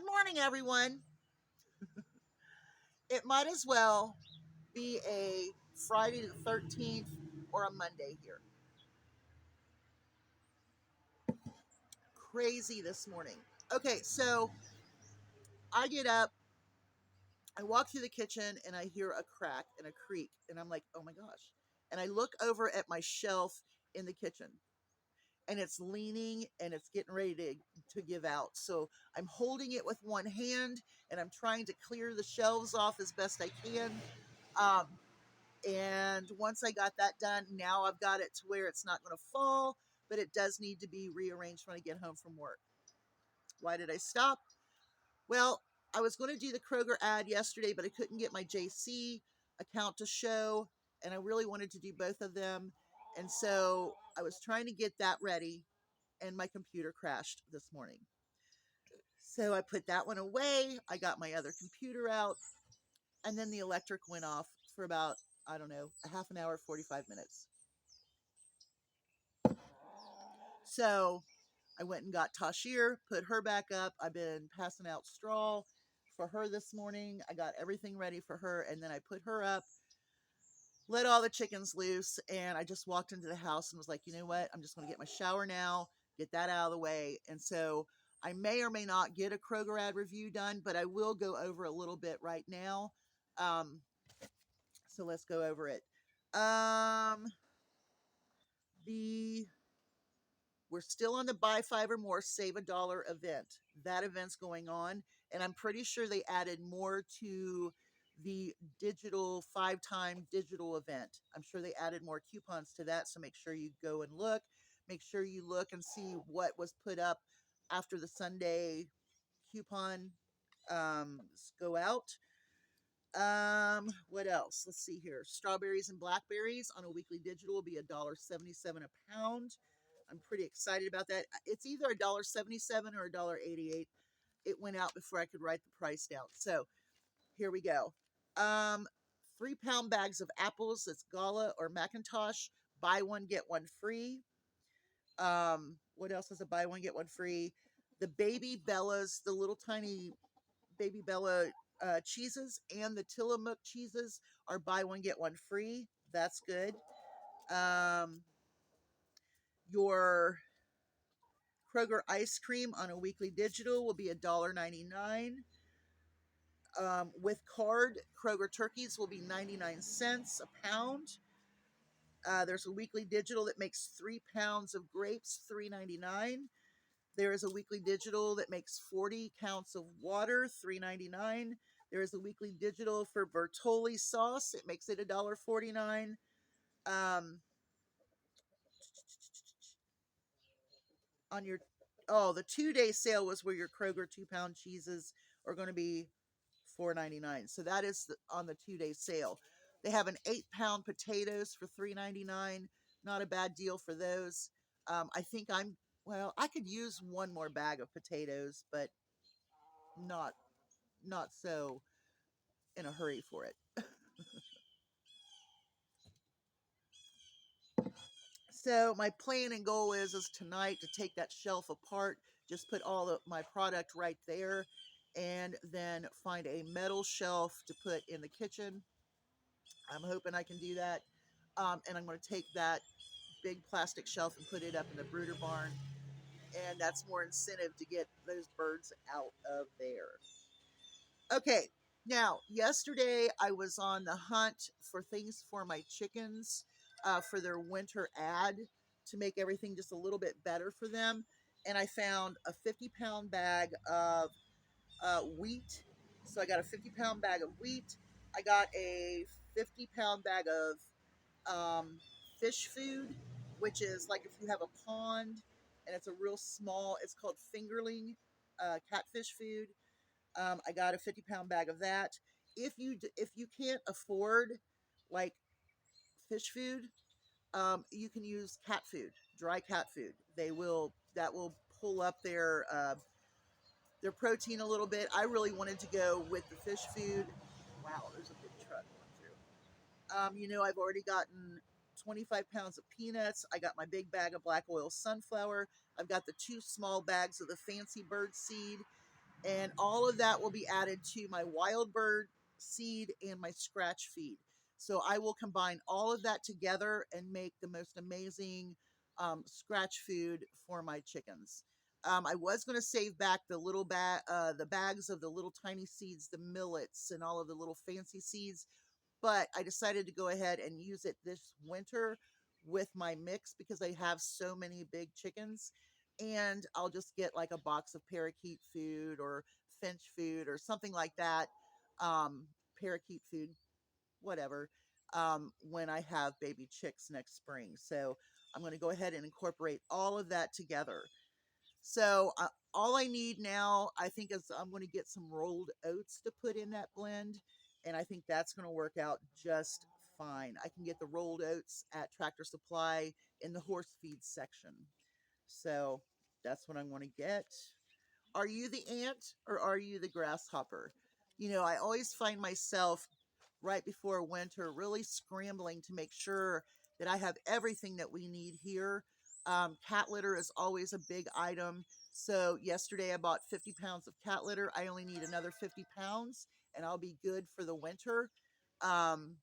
Good morning, everyone. It might as well be a Friday the 13th or a Monday here. Crazy this morning. Okay, so I get up, I walk through the kitchen, and I hear a crack and a creak, and I'm like, oh my gosh. And I look over at my shelf in the kitchen, and it's leaning and it's getting ready to give out. So I'm holding it with one hand, and I'm trying to clear the shelves off as best I can. Um, And once I got that done, now I've got it to where it's not going to fall, but it does need to be rearranged when I get home from work. Why did I stop? Well, I was going to do the Kroger ad yesterday, but I couldn't get my JC account to show, and I really wanted to do both of them. And so I was trying to get that ready, and my computer crashed this morning. So I put that one away. I got my other computer out, and then the electric went off for about, I don't know, a half an hour, 45 minutes. So I went and got Tashir, put her back up. I've been passing out straw for her this morning. I got everything ready for her, and then I put her up, let all the chickens loose, and I just walked into the house and was like, you know what? I'm just going to get my shower now, get that out of the way. And so I may or may not get a Kroger ad review done, but I will go over a little bit right now. Um, so let's go over it. The We're still on the buy five or more, save $1 event. That event's going on, and I'm pretty sure they added more to the digital 5-time digital event. I'm sure they added more coupons to that, so make sure you go and look. Make sure you look and see what was put up after the Sunday coupon go out. What else? Let's see here. Strawberries and blackberries on a weekly digital will be $1.77 a pound. I'm pretty excited about that. It's either $1.77 or $1.88. It went out before I could write the price down. So here we go. 3-pound bags of apples. It's Gala or Macintosh. Buy one, get one free. What else is a buy one, get one free? The Baby Bellas, the little tiny Baby Bella cheeses, and the Tillamook cheeses are buy one, get one free. That's good. Your Kroger ice cream on a weekly digital will be $1.99. With card, Kroger turkeys will be 99 cents a pound. There's a weekly digital that makes 3 pounds of grapes, $3.99. There is a weekly digital that makes 40 counts of water, $3.99. There is a weekly digital for Bertolli sauce. It makes it $1.49. On your the 2-day sale was where your Kroger 2-pound cheeses are going to be $4.99. So that is on the 2-day sale. They have an 8-pound potatoes for $3.99. Not a bad deal for those. I think I could use one more bag of potatoes, but not so in a hurry for it. So my plan and goal is tonight to take that shelf apart, just put all of my product right there, and then find a metal shelf to put in the kitchen. I'm hoping I can do that. And I'm going to take that big plastic shelf and put it up in the brooder barn. And that's more incentive to get those birds out of there. Okay, now, yesterday I was on the hunt for things for my chickens for their winter ad to make everything just a little bit better for them. And I found a 50-pound bag of wheat. So I got a 50-pound bag of wheat. I got a 50-pound bag of fish food, which is like if you have a pond and it's a real small, it's called fingerling catfish food. I got a 50-pound bag of that. If you can't afford like fish food, you can use cat food, dry cat food. That will pull up their protein a little bit. I really wanted to go with the fish food. Wow, there's a big truck going through. I've already gotten 25 pounds of peanuts. I got my big bag of black oil sunflower. I've got the 2 small bags of the fancy bird seed. And all of that will be added to my wild bird seed and my scratch feed. So I will combine all of that together and make the most amazing scratch food for my chickens. I was going to save back the the bags of the little tiny seeds, the millets, and all of the little fancy seeds, but I decided to go ahead and use it this winter with my mix because I have so many big chickens. And I'll just get like a box of parakeet food or finch food or something like that. Parakeet food, whatever, when I have baby chicks next spring. So I'm going to go ahead and incorporate all of that together. So all I need now, I think, is I'm going to get some rolled oats to put in that blend, and I think that's going to work out just fine. I can get the rolled oats at Tractor Supply in the horse feed section. So that's what I'm going to get. Are you the ant or are you the grasshopper? I always find myself right before winter really scrambling to make sure that I have everything that we need here. Cat litter is always a big item. So yesterday I bought 50 pounds of cat litter. I only need another 50 pounds and I'll be good for the winter. Um,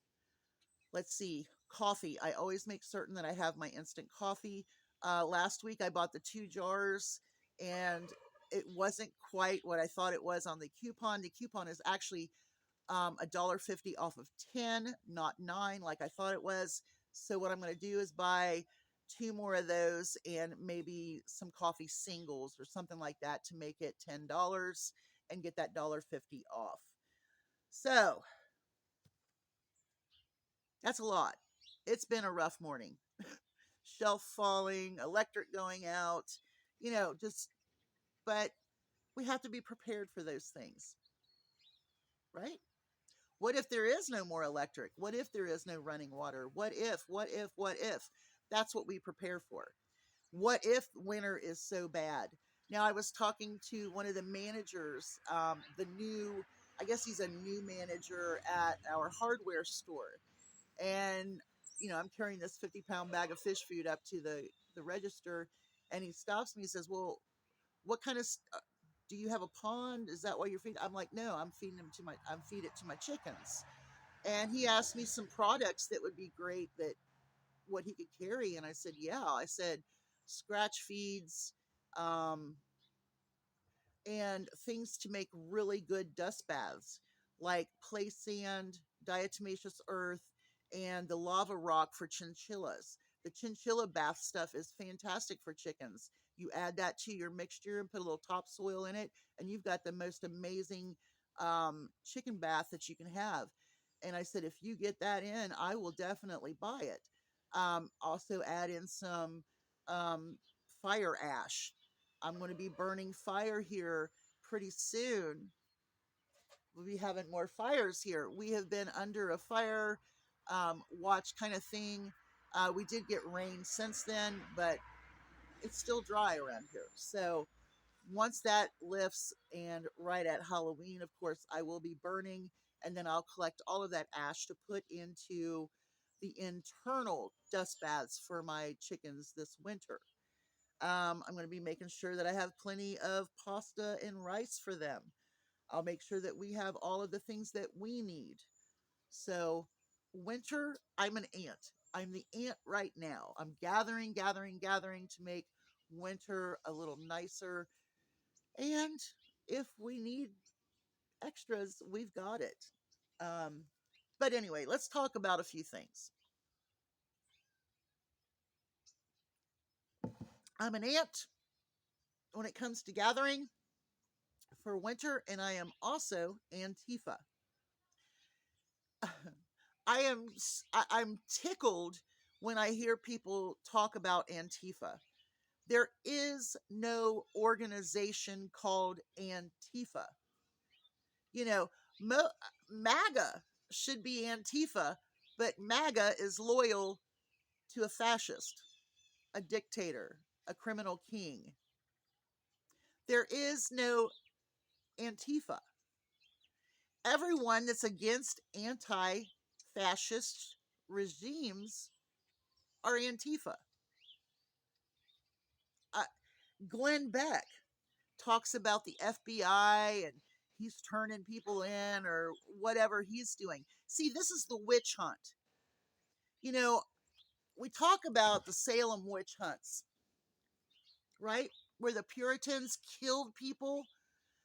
let's see, coffee. I always make certain that I have my instant coffee. Last week I bought the 2 jars and it wasn't quite what I thought it was on the coupon. The coupon is actually $1.50 off of 10, not 9 like I thought it was. So what I'm going to do is buy 2 more of those and maybe some coffee singles or something like that to make it $10 and get that $1.50 off. So that's a lot. It's been a rough morning. Shelf falling, electric going out, just, but we have to be prepared for those things, right? What if there is no more electric? What if there is no running water? What if? That's what we prepare for. What if winter is so bad? Now, I was talking to one of the managers, I guess he's a new manager at our hardware store. And, I'm carrying this 50-pound bag of fish food up to the register. And he stops me and says, well, what kind of do you have a pond? Is that why you're feeding? I'm like, no, I'm feeding it to my chickens. And he asked me some products that would be great, that what he could carry. And I said, yeah. I said, scratch feeds, um, and things to make really good dust baths, like play sand, diatomaceous earth, and the lava rock for chinchillas. The chinchilla bath stuff is fantastic for chickens. You add that to your mixture and put a little topsoil in it, and you've got the most amazing chicken bath that you can have. And I said, if you get that in, I will definitely buy it. Also, add in some um, fire ash. I'm going to be burning fire here pretty soon. We'll be having more fires here. We have been under a fire watch kind of thing. We did get rain since then, but it's still dry around here. So once that lifts, and right at Halloween, of course, I will be burning, and then I'll collect all of that ash to put into the internal dust baths for my chickens this winter. I'm going to be making sure that I have plenty of pasta and rice for them. I'll make sure that we have all of the things that we need. So, winter, I'm an ant. I'm the ant right now. I'm gathering to make winter a little nicer. And if we need extras, we've got it. Um, but anyway, let's talk about a few things. I'm an ant when it comes to gathering for winter, and I am also Antifa. I'm tickled when I hear people talk about Antifa. There is no organization called Antifa. You know, Mo- MAGA should be Antifa, but MAGA is loyal to a fascist, a dictator, a criminal king. There is no Antifa. Everyone that's against anti fascist regimes are Antifa. Uh, Glen Beck, talks about the FBI and he's turning people in or whatever he's doing. See, this is the witch hunt. You know, we talk about the Salem witch hunts, right? Where the Puritans killed people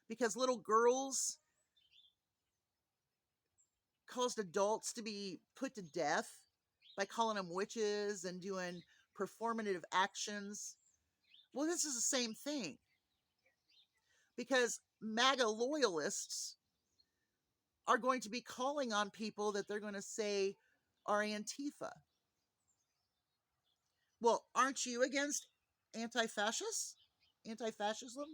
because little girls caused adults to be put to death by calling them witches and doing performative actions. Well, this is the same thing because MAGA loyalists are going to be calling on people that they're going to say are Antifa. Well, aren't you against anti-fascists? Anti-fascism?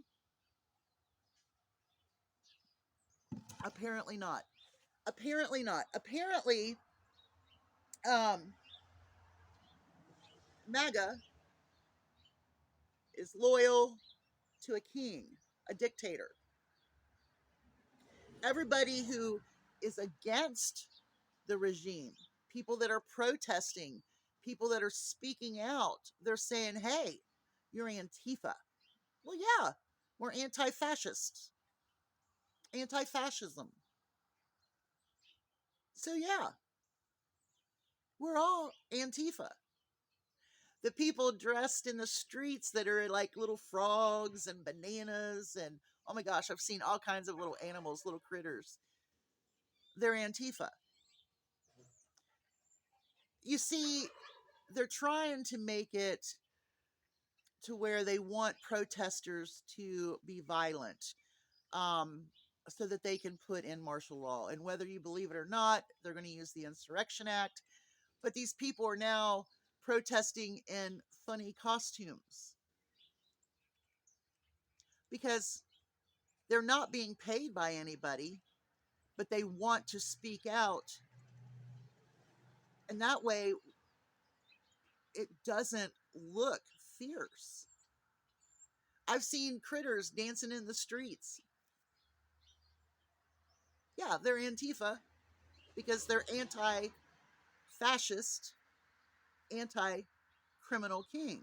Apparently not. Apparently not. Apparently, um, MAGA is loyal to a king, a dictator. Everybody who is against the regime, people that are protesting, people that are speaking out, they're saying, hey, you're Antifa. Well, yeah, we're anti fascists, anti fascism. So, yeah, we're all Antifa. The people dressed in the streets that are like little frogs and bananas and oh my gosh, I've seen all kinds of little animals, little critters. They're Antifa. You see, they're trying to make it to where they want protesters to be violent, um, so that they can put in martial law. And whether you believe it or not, they're going to use the Insurrection Act. But these people are now protesting in funny costumes because they're not being paid by anybody, but they want to speak out. And that way, it doesn't look fierce. I've seen critters dancing in the streets. Yeah, they're Antifa because they're anti fascist, anti criminal king.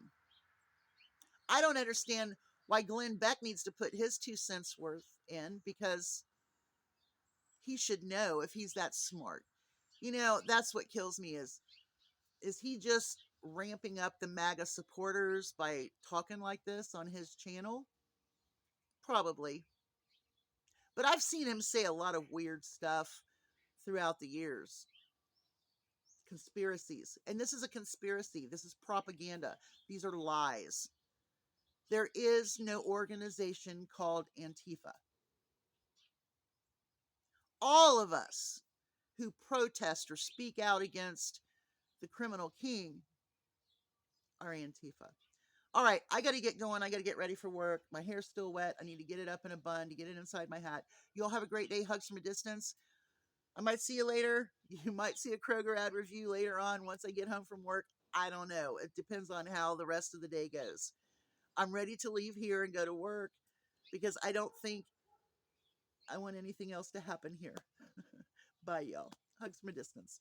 I don't understand why Glenn Beck needs to put his 2 cents worth in because he should know if he's that smart. You know, that's what kills me is he just ramping up the MAGA supporters by talking like this on his channel? Probably. But I've seen him say a lot of weird stuff throughout the years. Conspiracies. And this is a conspiracy. This is propaganda. These are lies. There is no organization called Antifa. All of us who protest or speak out against the criminal king are Antifa. All right, I got to get going. I got to get ready for work. My hair's still wet. I need to get it up in a bun to get it inside my hat. You all have a great day. Hugs from a distance. I might see you later. You might see a Kroger ad review later on once I get home from work. I don't know. It depends on how the rest of the day goes. I'm ready to leave here and go to work because I don't think I want anything else to happen here. Bye, y'all. Hugs from a distance.